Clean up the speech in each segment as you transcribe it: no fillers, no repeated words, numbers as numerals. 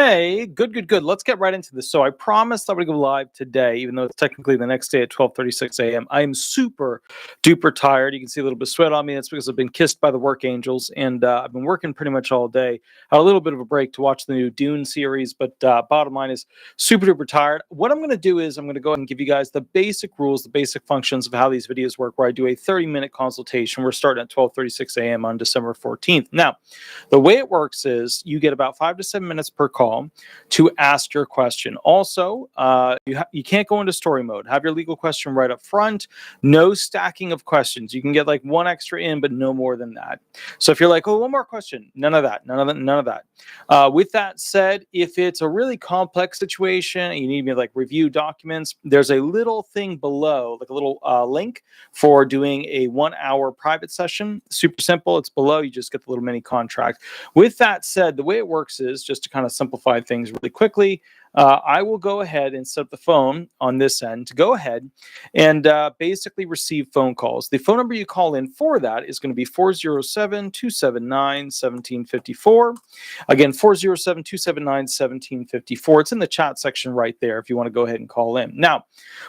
Okay, good. Let's get right into this. So I promised I would go live today, even though it's technically the next day at 12:36 a.m. I am super duper tired. You can see a little bit of sweat on me. That's because I've been kissed by the work angels, and I've been working pretty much all day. Had a little bit of a break to watch the new Dune series, but bottom line is super duper tired. What I'm going to do is I'm going to go ahead and give you guys the basic rules, the basic functions of how these videos work, where I do a 30-minute consultation. We're starting at 12:36 a.m. on December 14th. Now, the way it works is you get about 5 to 7 minutes per call to ask your question. Also, you can't go into story mode. Have your legal question right up front. No stacking of questions. You can get like one extra in, but no more than that. So if you're like, oh, one more question, none of that. With that said, if it's a really complex situation and you need me to like review documents, there's a little thing below, like a little link for doing a 1-hour private session. Super simple. It's below. You just get the little mini contract. With that said, the way it works is, just to kind of simplify things really quickly, I will go ahead and set up the phone on this end to go ahead and basically receive phone calls. The phone number you call in for that is going to be 407-279-1754. Again, 407-279-1754. It's in the chat section right there if you want to go ahead and call in. Now,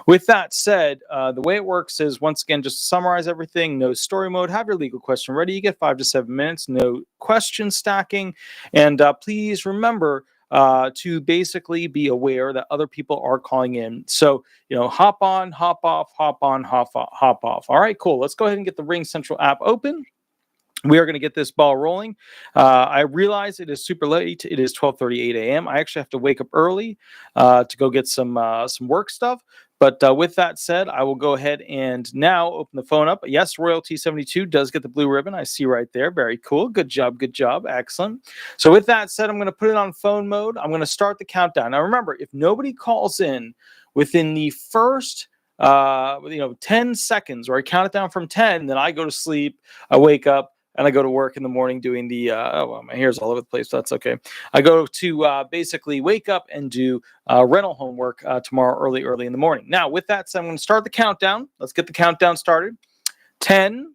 with that said, the way it works is, once again, just to summarize everything, no story mode. Have your legal question ready. You get 5 to 7 minutes. No question stacking. And please remember to basically be aware that other people are calling in. So, hop on, hop off, hop on, hop off. All right, cool. Let's go ahead and get the Ring Central app open. We are going to get this ball rolling. I realize it is super late. It is 12:38 a.m. I actually have to wake up early to go get some work stuff. But with that said, I will go ahead and now open the phone up. Yes, Royalty 72 does get the blue ribbon. I see right there. Very cool. Good job. Excellent. So with that said, I'm going to put it on phone mode. I'm going to start the countdown. Now remember, if nobody calls in within the first 10 seconds, or I count it down from 10, then I go to sleep, I wake up, and I go to work in the morning doing the, my hair's all over the place, so that's okay. I go to basically wake up and do rental homework tomorrow early in the morning. Now, with that said, I'm going to start the countdown. Let's get the countdown started. 10,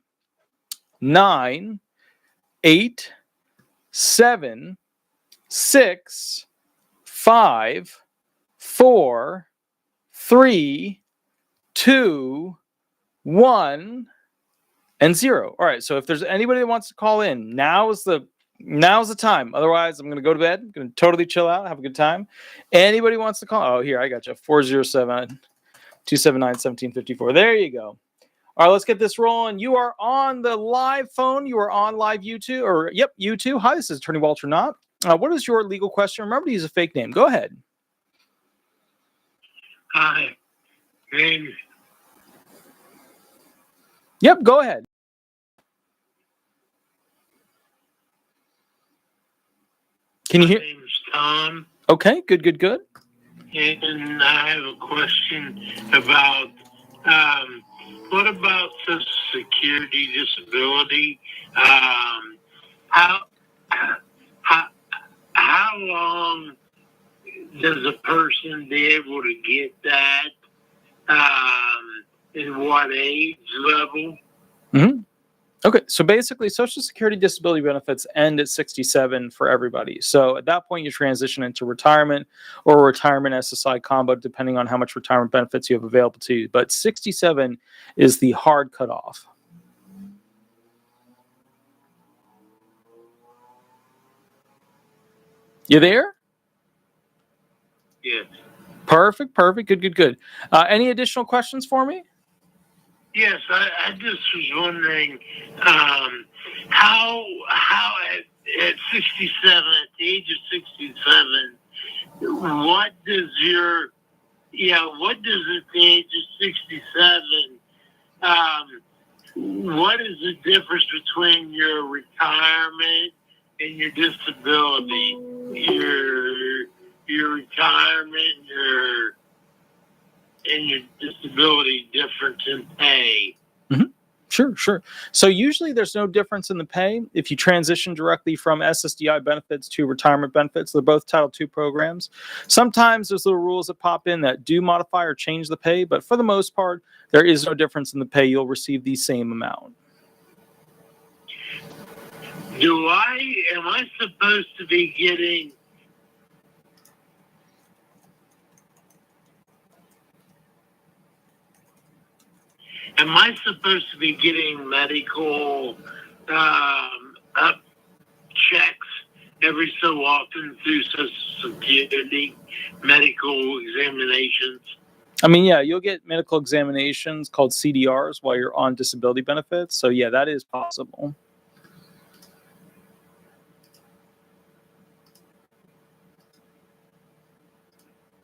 9, 8, 7, 6, 5, 4, 3, 2, 1, and 0. All right. So if there's anybody that wants to call in, now's the time. Otherwise, I'm going to go to bed. I'm going to totally chill out, have a good time. Anybody wants to call? Oh, here, I got you. 407-279-1754. There you go. All right, let's get this rolling. You are on the live phone. You are on live YouTube, YouTube. Hi, this is Attorney Walter Hnot. What is your legal question? Remember to use a fake name. Go ahead. Hi. Name. Yep, go ahead. Can you hear? My name is Tom. Okay, good. And I have a question about what about Social Security disability? How long does a person be able to get that? In what age level? Mm-hmm. Okay, so basically, Social Security disability benefits end at 67 for everybody. So at that point, you transition into retirement or retirement SSI combo, depending on how much retirement benefits you have available to you. But 67 is the hard cutoff. You there? Yes. Perfect. Good. Any additional questions for me? Yes, I just was wondering how at 67, at the age of 67, what does at the age of 67, what is the difference between your retirement and your disability? Your retirement and your disability difference in pay. Mm-hmm. Sure. So usually there's no difference in the pay if you transition directly from SSDI benefits to retirement benefits. They're both Title II programs. Sometimes there's little rules that pop in that do modify or change the pay, but for the most part, there is no difference in the pay. You'll receive the same amount. Am I supposed to be getting Am I supposed to be getting medical checks every so often through Social Security medical examinations? I mean, yeah, you'll get medical examinations called CDRs while you're on disability benefits. So, yeah, that is possible.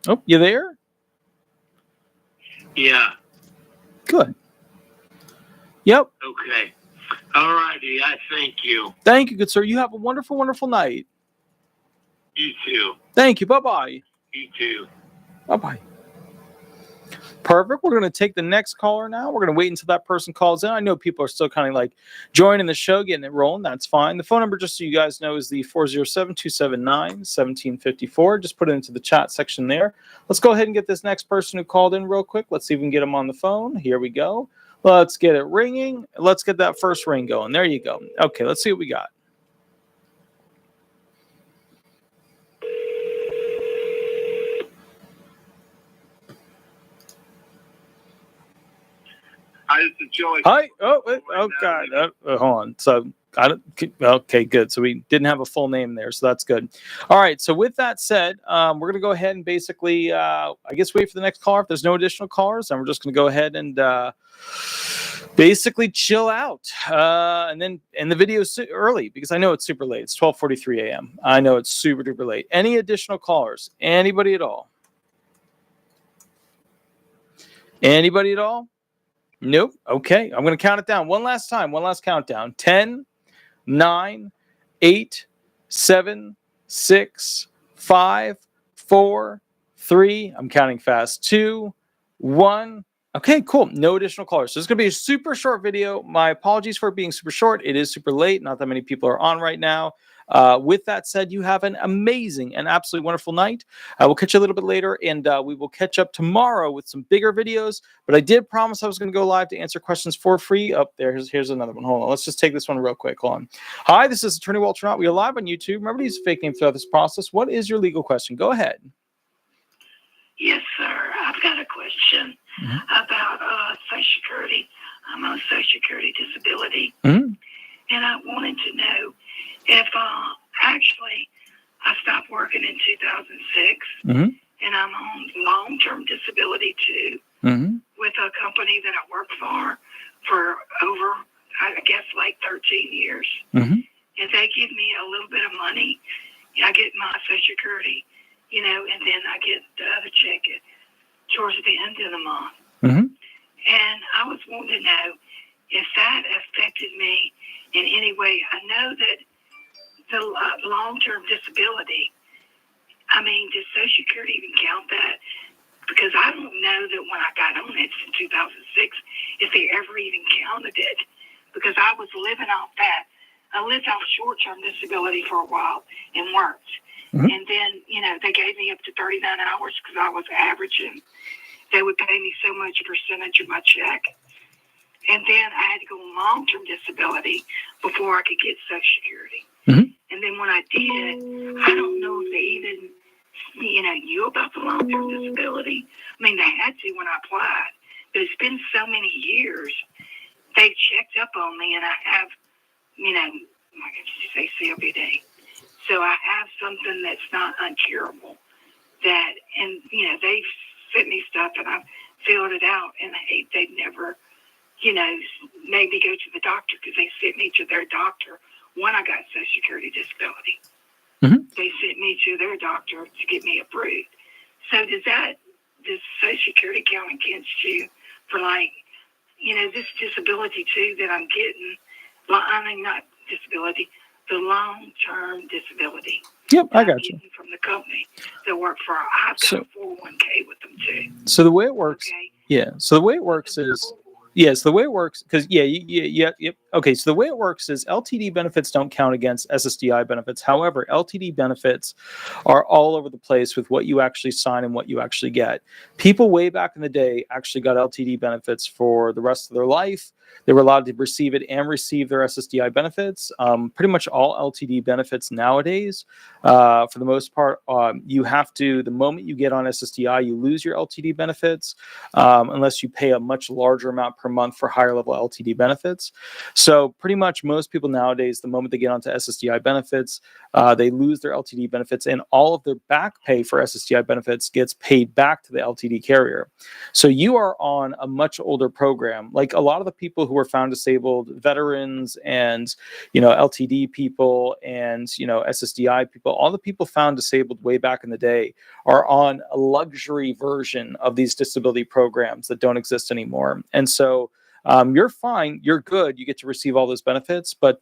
Oh, you there? Yeah. Good. Yep. Okay. All righty. I thank you. Thank you, good sir. You have a wonderful, wonderful night. You too. Thank you. Bye-bye. You too. Bye-bye. Perfect. We're going to take the next caller now. We're going to wait until that person calls in. I know people are still kind of like joining the show, getting it rolling. That's fine. The phone number, just so you guys know, is the 407-279-1754. Just put it into the chat section there. Let's go ahead and get this next person who called in real quick. Let's see if we can get them on the phone. Here we go. Let's get it ringing. Let's get that first ring going. There you go. Okay, let's see what we got. Hi, this is Joey. Hi. Oh God. Hold on. So I don't. Okay, good. So we didn't have a full name there, so that's good. All right. So with that said, we're gonna go ahead and basically, I guess, wait for the next caller. If there's no additional callers, then we're just gonna go ahead and basically chill out. And then the video is early because I know it's super late. It's 12:43 a.m. I know it's super duper late. Any additional callers? Anybody at all? Anybody at all? Nope. Okay. I'm going to count it down one last time. One last countdown. 10, 9, 8, 7, 6, 5, 4, 3. I'm counting fast. 2, 1. Okay, cool. No additional callers. So it's going to be a super short video. My apologies for it being super short. It is super late. Not that many people are on right now. With that said, you have an amazing and absolutely wonderful night. We'll catch you a little bit later, and we will catch up tomorrow with some bigger videos. But I did promise I was going to go live to answer questions for free. Up there, here's another one. Hold on. Let's just take this one real quick. Hold on. Hi, this is Attorney Walter Hnot. We are live on YouTube. Remember to use a fake name throughout this process. What is your legal question? Go ahead. Yes, sir. I've got a question about Social Security. I'm on Social Security disability, and I wanted to know if actually I stopped working in 2006, and I'm on long-term disability too, with a company that I worked for over, I guess, like 13 years. And they give me a little bit of money. I get my Social Security, and then I get the other check towards the end of the month. And I was wanting to know if that affected me in any way. I know that the long-term disability, I mean, does Social Security even count that? Because I don't know that when I got on it in 2006, if they ever even counted it, because I was living off that. I lived off short-term disability for a while and worked. And then, they gave me up to 39 hours because I was averaging. They would pay me so much percentage of my check. And then I had to go on long-term disability before I could get Social Security. And then when I did, I don't know if they even, knew about the long-term disability. I mean, they had to when I applied. But it's been so many years. They've checked up on me, and I have, like I say, COPD. So I have something that's not uncurable. And they've sent me stuff, and I've filled it out, and they've never, maybe go to the doctor because they sent me to their doctor when I got Social Security disability. They sent me to their doctor to get me approved. So does Social Security count against you for this disability too that I'm getting? Well, I mean, not disability, the long-term disability. Yep, I got you. From the company that work for, I've got a 401k with them too. So the way it works, So the way it works is, because okay. So the way it works is LTD benefits don't count against SSDI benefits. However, LTD benefits are all over the place with what you actually sign and what you actually get. People way back in the day actually got LTD benefits for the rest of their life. they were allowed to receive it and receive their SSDI benefits. Pretty much all LTD benefits nowadays, for the most part, you have to, the moment you get on SSDI, you lose your LTD benefits, unless you pay a much larger amount per month for higher level LTD benefits. So pretty much most people nowadays, the moment they get onto SSDI benefits, they lose their LTD benefits, and all of their back pay for SSDI benefits gets paid back to the LTD carrier. So you are on a much older program. Like a lot of the people who were found disabled, veterans and, LTD people and, SSDI people, all the people found disabled way back in the day are on a luxury version of these disability programs that don't exist anymore. And so you're fine, you're good, you get to receive all those benefits, but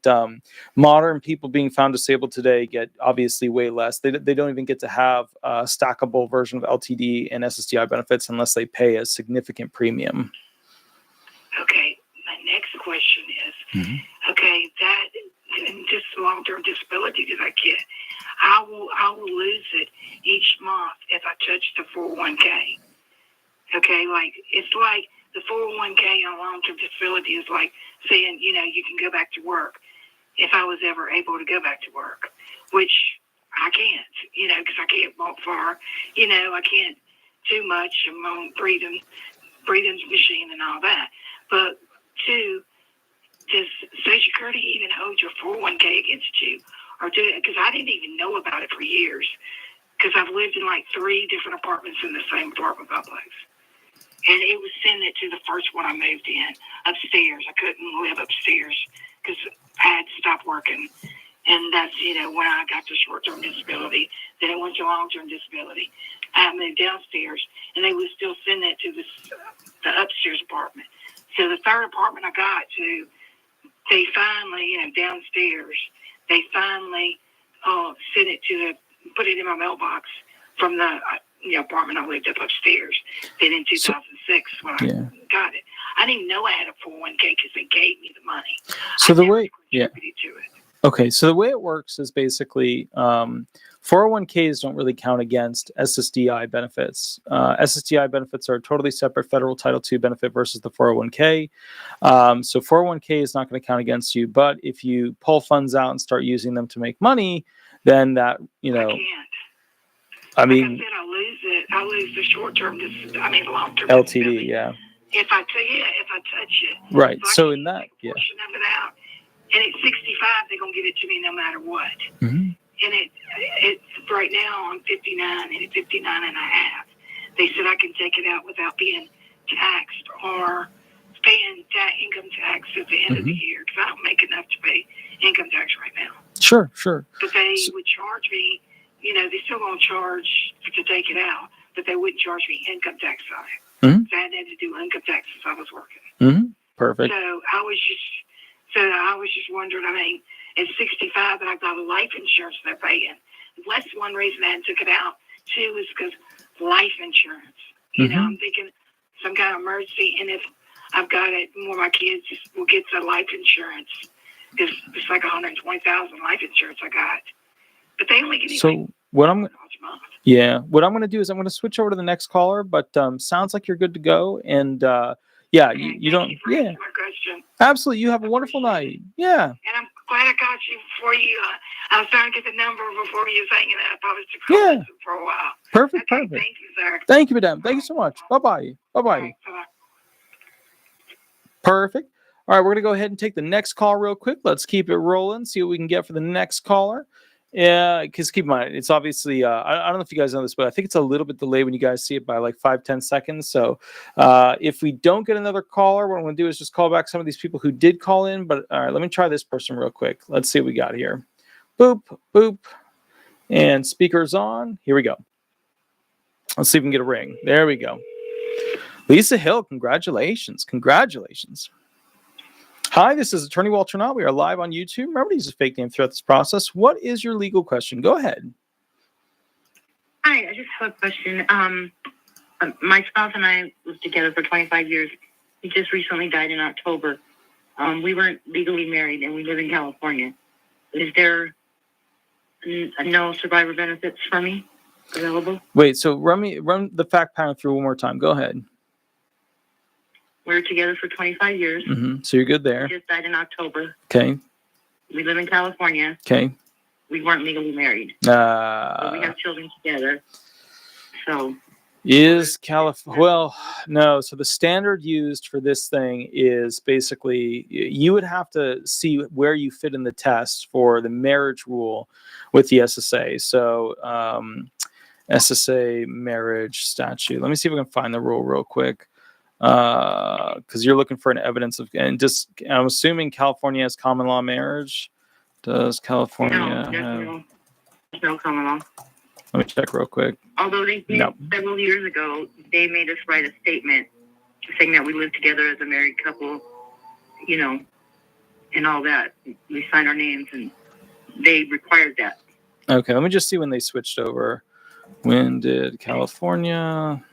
modern people being found disabled today get obviously way less. They don't even get to have a stackable version of LTD and SSDI benefits unless they pay a significant premium. Okay, my next question is, okay, that just long-term disability that I get, I will lose it each month if I touch the 401k. Okay, it's like the 401k on long-term disability is like saying, you can go back to work if I was ever able to go back to work, which I can't, because I can't walk far, I can't do much. I'm on breathing machine and all that. But two, does Social Security even hold your 401k against you? Or do it? Because I didn't even know about it for years, because I've lived in like 3 different apartments in the same apartment complex. And it was sent it to the first one I moved in, upstairs. I couldn't live upstairs because I had to stop working. And that's, when I got to short-term disability, then it went to long-term disability. I moved downstairs, and they would still send it to the upstairs apartment. So the third apartment I got to, they finally, downstairs, they finally sent it put it in my mailbox from the apartment I lived up upstairs. Then in 2006, when I got it, I didn't even know I had a 401k because they gave me the money. So I the never way, contributed to it. Okay, so the way it works is basically 401ks don't really count against SSDI benefits. SSDI benefits are a totally separate federal Title II benefit versus the 401k. So 401k is not going to count against you, but if you pull funds out and start using them to make money, then that, I can't. I mean, like I said, I lose the short-term, long-term LTD, disability. yeah. If I touch it. Right. So I in that, take a portion of it out. And at 65, they're going to give it to me no matter what. Mm-hmm. And it's right now I'm 59 and 59 and a half. They said I can take it out without being taxed or paying income tax at the end of the year, because I don't make enough to pay income tax right now. Sure. But they would charge me, they're still going to charge to take it out, but they wouldn't charge me income tax on it. Mm-hmm. So I had to do income tax since I was working. Mm-hmm. Perfect. So I was just wondering, at 65 that I've got a life insurance they're paying. That's one reason I took it out, too, is because life insurance. I'm thinking some kind of emergency, and if I've got it, one of my kids will get the life insurance. It's like $120,000 life insurance I got. But they only give me what I'm going to do is I'm going to switch over to the next caller, but sounds like you're good to go. And you don't. My question. Absolutely. You have a wonderful night. Yeah. And I'm glad I got you before you. I was trying to get the number before you was hanging up. I was just for a while. Perfect. Okay, thank you, sir. Thank you, madam. Thank you so much. Bye-bye. Bye-bye. Perfect. All right, we're going to go ahead and take the next call real quick. Let's keep it rolling, see what we can get for the next caller. Yeah, because keep in mind, it's obviously, I don't know if you guys know this, but I think it's a little bit delayed when you guys see it by like 5-10 seconds. So if we don't get another caller, what I'm going to do is just call back some of these people who did call in. But all right, let me try this person real quick. Let's see what we got here. Boop, boop. And speaker's on. Here we go. Let's see if we can get a ring. There we go. Lisa Hill, congratulations. Congratulations. Hi, this is Attorney Walter Hnot. We are live on YouTube. Remember to use a fake name throughout this process. What is your legal question? Go ahead. Hi, I just have a question. My spouse and I was together for 25 years. He just recently died in October. We weren't legally married, and we live in California. Is there no survivor benefits for me available? Wait, so run the fact pattern through one more time. Go ahead. We were together for 25 years. So you're good there. He just died in October. Okay. We live in California. Okay. We weren't legally married. But we have children together. So is California? Well, no. So the standard used for this thing is basically you would have to see where you fit in the test for the marriage rule with the SSA. So SSA marriage statute. Let me see if I can find the rule real quick. Because you're looking for an evidence of, and just I'm assuming California has common law marriage. Does California have? There's no common law. Let me check real quick. Although they several years ago, they made us write a statement saying that we live together as a married couple, you know, and all that. We signed our names, and they required that. Okay, let me just see when they switched over. When did California?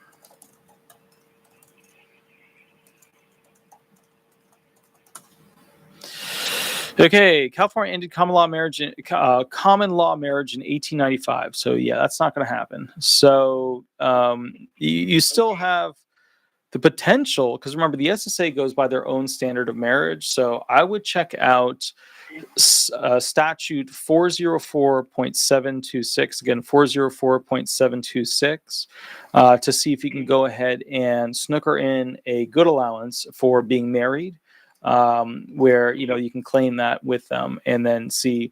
Okay, California ended common law marriage in 1895. So yeah, that's not going to happen. So you still have the potential, because remember the SSA goes by their own standard of marriage. So I would check out statute 404.726, again 404.726, to see if you can go ahead and snooker in a good allowance for being married. Where you can claim that with them, and then see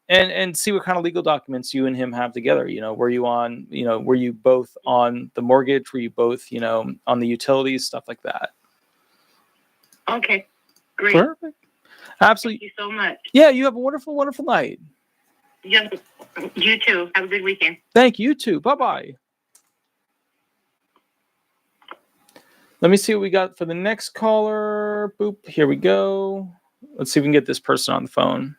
and see what kind of legal documents you and him have together. Were you on were you both on the mortgage, were you both on the utilities, stuff like that. Okay, great. Perfect. Absolutely. Thank you so much. Yeah, you have a wonderful night. Yeah, you too. Have a good weekend. Thank you too. Bye. Let me see what we got for the next caller. Boop. Here we go. Let's see if we can get this person on the phone.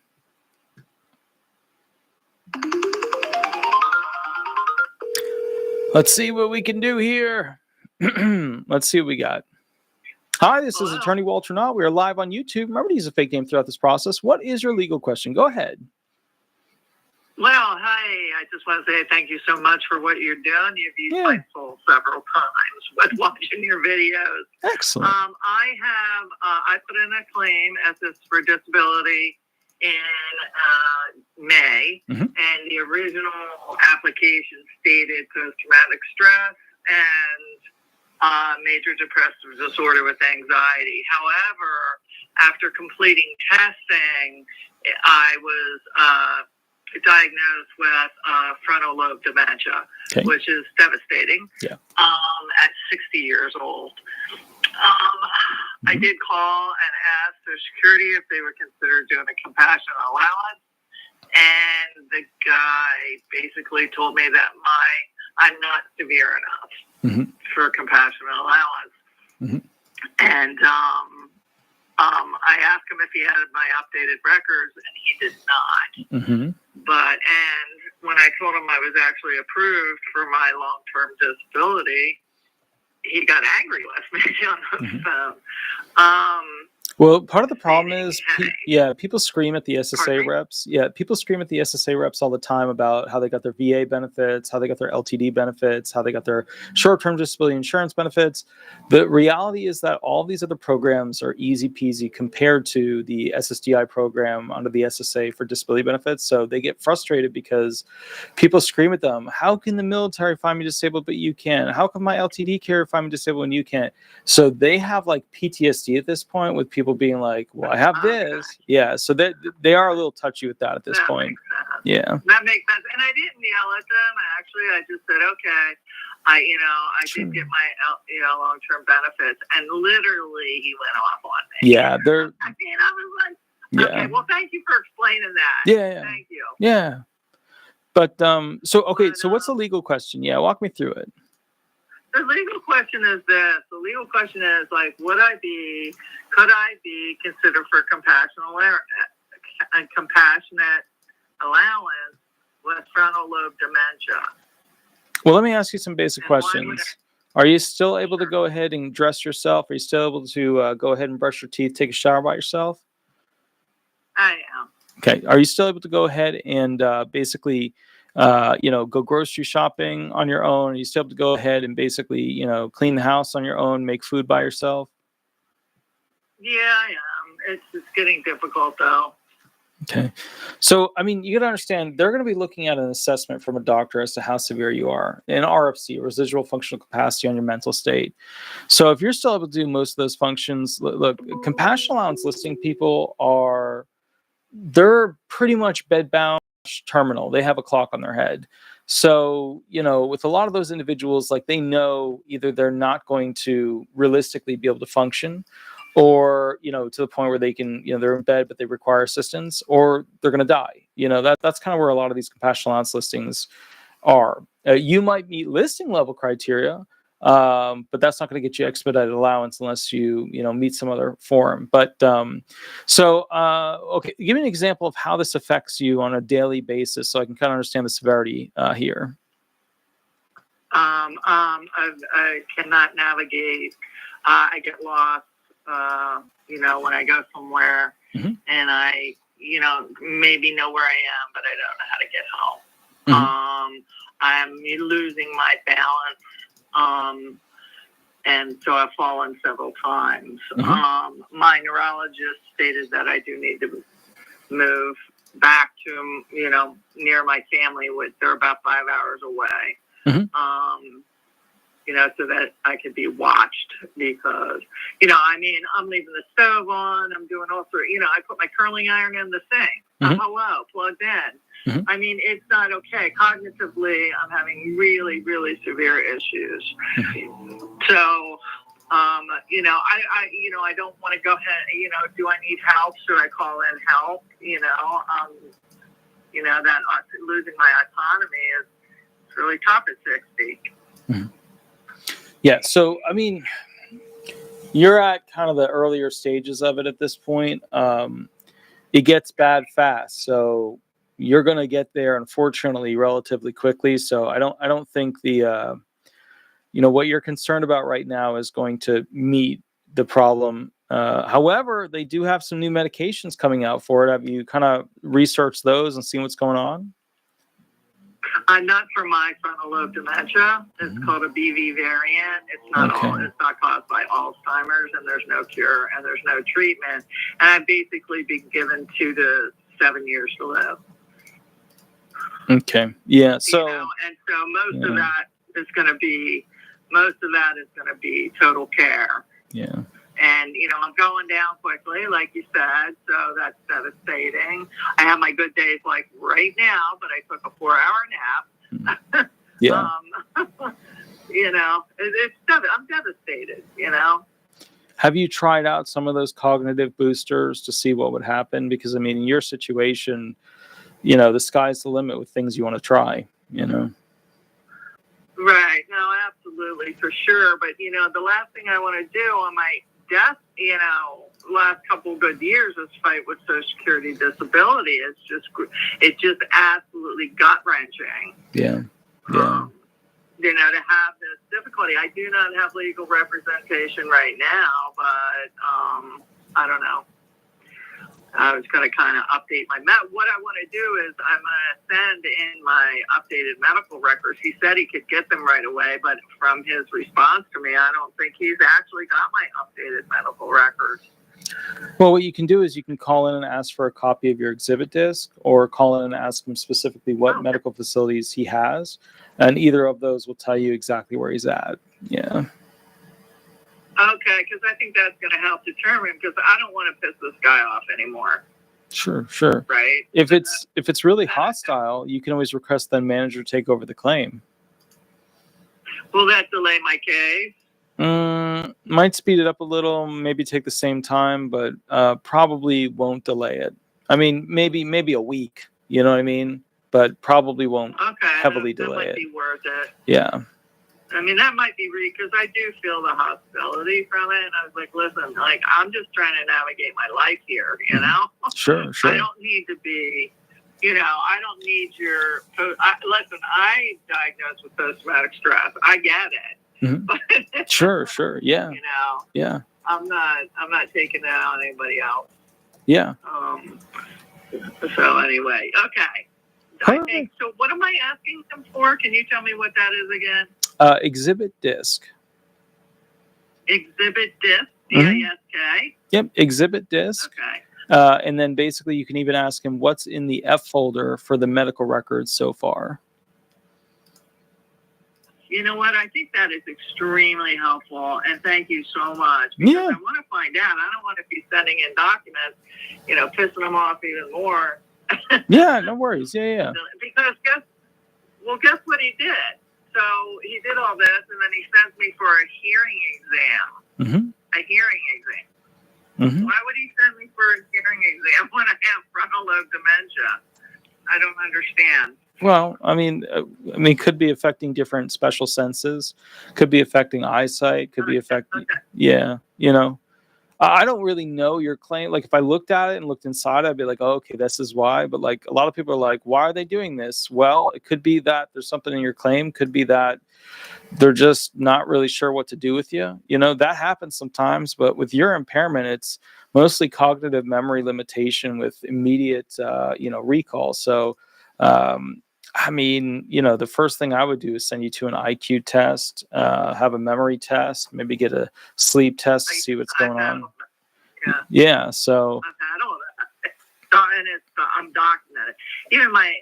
Let's see what we can do here. Let's see what we got. Hi, this is Attorney Walter Hnot. We are live on YouTube. Remember to use a fake name throughout this process. What is your legal question? Go ahead. Well, hi. I just want to say thank you so much for what you're doing. You've used my soul several times with watching your videos. Excellent. I put in a claim as this for disability in May, and the original application stated post-traumatic stress and major depressive disorder with anxiety. However, after completing testing, I was diagnosed with frontal lobe dementia, which is devastating at 60 years old. I did call and ask Social Security if they would consider doing a compassionate allowance, and the guy basically told me that I'm not severe enough for compassionate allowance. And I asked him if he had my updated records, and he did not. And when I told him I was actually approved for my long-term disability, he got angry with me on the phone. Well, part of the problem is, people scream at the SSA reps. Yeah, people scream at the SSA reps all the time about how they got their VA benefits, how they got their LTD benefits, how they got their short-term disability insurance benefits. The reality is that all these other programs are easy peasy compared to the SSDI program under the SSA for disability benefits. So they get frustrated because people scream at them, how can the military find me disabled but you can't? How can my LTD carrier find me disabled when you can't? So they have like PTSD at this point with people being like, well, I have this. Yeah, so they are a little touchy with that at this point. Yeah. That makes sense. And I didn't yell at them. Actually, I just said, okay, I did get my long-term benefits, and literally he went off on me. Yeah, I was like, okay, well, thank you for explaining that. Yeah. Thank you. Yeah. But so what's the legal question? Yeah, walk me through it. The legal question is this. The legal question is, like, could I be considered for compassionate allowance with frontal lobe dementia? Well, let me ask you some basic questions. Are you still able to go ahead and dress yourself? Are you still able to go ahead and brush your teeth, take a shower by yourself? I am. Okay. Are you still able to go ahead and basically go grocery shopping on your own? Are you still able to go ahead and basically, clean the house on your own, make food by yourself? Yeah, I am. It's getting difficult though. Okay. So, I mean, you got to understand, they're going to be looking at an assessment from a doctor as to how severe you are, an RFC, residual functional capacity on your mental state. So, if you're still able to do most of those functions, look, compassion allowance listing people they're pretty much bedbound terminal. They have a clock on their head. So, with a lot of those individuals, like they know either they're not going to realistically be able to function, or to the point where they can, they're in bed but they require assistance, or they're going to die. That's kind of where a lot of these compassion allowance listings are. You might meet listing level criteria, but that's not going to get you expedited allowance unless you meet some other form. But okay, give me an example of how this affects you on a daily basis, so I can kind of understand the severity here. I cannot navigate. I get lost. When I go somewhere, and I, maybe know where I am, but I don't know how to get home. I'm losing my balance. And so I've fallen several times. My neurologist stated that I do need to move back to, near my family. They're about 5 hours away. So that I could be watched because, I'm leaving the stove on, I'm doing all sorts, I put my curling iron in the sink, hello, plugged in. It's not okay. Cognitively, I'm having really, really severe issues. So, I don't want to go ahead, do I need help? Should I call in help? That losing my autonomy is really tough at 60. Yeah, so you're at kind of the earlier stages of it at this point. It gets bad fast, so you're going to get there, unfortunately, relatively quickly. So I don't think the what you're concerned about right now is going to meet the problem. However, they do have some new medications coming out for it. Have you kind of researched those and seen what's going on? Not for my frontal lobe dementia. It's called a BV variant. It's not caused by Alzheimer's, and there's no cure and there's no treatment. And I've basically been given 2 to 7 years to live. Okay. Yeah. So and so most of that is going to be total care. Yeah. And, I'm going down quickly, like you said, so that's devastating. I have my good days like right now, but I took a 4-hour nap. Yeah. I'm devastated, Have you tried out some of those cognitive boosters to see what would happen? Because, in your situation, the sky's the limit with things you want to try, Right. No, absolutely, for sure. But, the last thing I want to do on my death, last couple of good years is fight with Social Security disability. It's just absolutely gut-wrenching. Yeah. To have this difficulty. I do not have legal representation right now, but I don't know. I was going to kind of update what I want to do is I'm going to send in my updated medical records. He said he could get them right away, but from his response to me, I don't think he's actually got my updated medical records. Well, what you can do is you can call in and ask for a copy of your exhibit disc, or call in and ask him specifically what medical facilities he has, and either of those will tell you exactly where he's at. Yeah. Okay, because I think that's going to help determine, because I don't want to piss this guy off anymore. Sure. Right. If it's really hostile, you can always request the manager take over the claim. Will that delay my case? Might speed it up a little, maybe take the same time, but probably won't delay it. Maybe a week, you know what I mean? But probably won't heavily delay it. That might be worth it. Yeah. That might be because I do feel the hostility from it. And I was like, listen, I'm just trying to navigate my life here, Sure. I don't need to be, I don't need your, listen, I diagnosed with post-traumatic stress. I get it. Sure. Yeah. Yeah. I'm not taking that on anybody else. Yeah. So anyway, okay. Perfect. So what am I asking them for? Can you tell me what that is again? Exhibit disc. Exhibit disc? DISK. Yep, exhibit disc. Okay. And then basically you can even ask him what's in the F folder for the medical records so far. You know what? I think that is extremely helpful, and thank you so much. Because I want to find out. I don't want to be sending in documents, pissing them off even more. Yeah, no worries. Yeah. Because guess what he did? So he did all this, and then he sends me for a hearing exam. A hearing exam. Why would he send me for a hearing exam when I have frontal lobe dementia? I don't understand. Well, I mean, could be affecting different special senses, could be affecting eyesight, could be affecting. Yeah, I don't really know your claim. Like, if I looked at it and looked inside, I'd be like, oh, okay, this is why. But like, a lot of people are like, why are they doing this? Well, it could be that there's something in your claim. Could be that they're just not really sure what to do with you. That happens sometimes. But with your impairment, it's mostly cognitive memory limitation with immediate, recall. So, the first thing I would do is send you to an IQ test, have a memory test, maybe get a sleep test to see what's going on. Yeah. So I've had all that, and I'm documented. Even my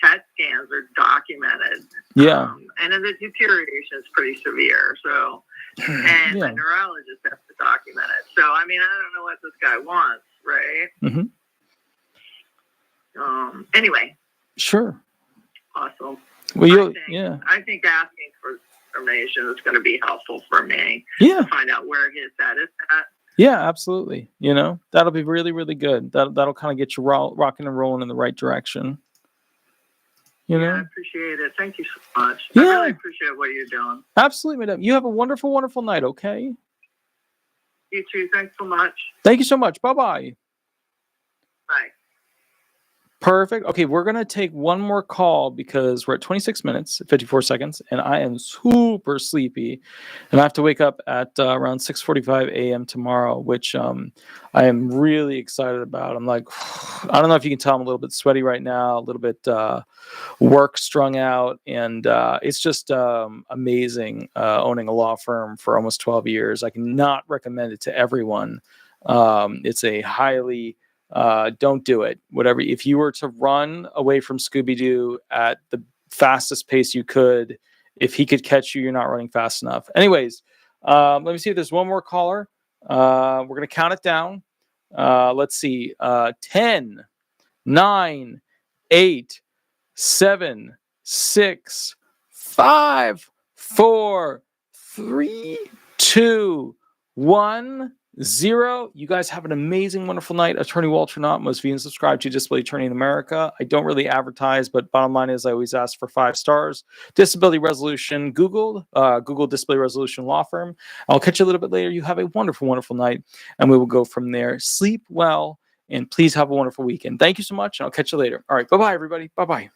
PET scans are documented. Yeah. And then the deterioration is pretty severe. So, and the neurologist has to document it. So, I don't know what this guy wants, right? Anyway. Sure. Awesome. Well, I think asking for information is going to be helpful for me. Yeah. To find out where his head is at. Yeah, absolutely. That'll be really, really good. That'll kind of get you rocking and rolling in the right direction. Yeah, I appreciate it. Thank you so much. Yeah. I really appreciate what you're doing. Absolutely, madam. You have a wonderful, wonderful night, okay? You too. Thanks so much. Thank you so much. Bye-bye. Bye. Perfect. Okay, we're going to take one more call because we're at 26 minutes, 54 seconds, and I am super sleepy. And I have to wake up at around 6:45 a.m. tomorrow, which I am really excited about. I'm like, I don't know if you can tell, I'm a little bit sweaty right now, a little bit work strung out. And it's just amazing owning a law firm for almost 12 years. I cannot recommend it to everyone. It's a highly... don't do it. Whatever. If you were to run away from Scooby-Doo at the fastest pace you could, if he could catch you, you're not running fast enough. Anyways, let me see if there's one more caller. We're going to count it down. Let's see. 10, 9, 8, 7, 6, 5, 4, 3, 2, 1. 0. You guys have an amazing, wonderful night. Attorney Walter Hnot, most viewed and subscribed to Disability Attorney in America. I don't really advertise, but bottom line is I always ask for 5 stars. Disability Resolution, Google Disability Resolution Law Firm. I'll catch you a little bit later. You have a wonderful, wonderful night, and we will go from there. Sleep well, and please have a wonderful weekend. Thank you so much, and I'll catch you later. All right, bye-bye, everybody. Bye-bye.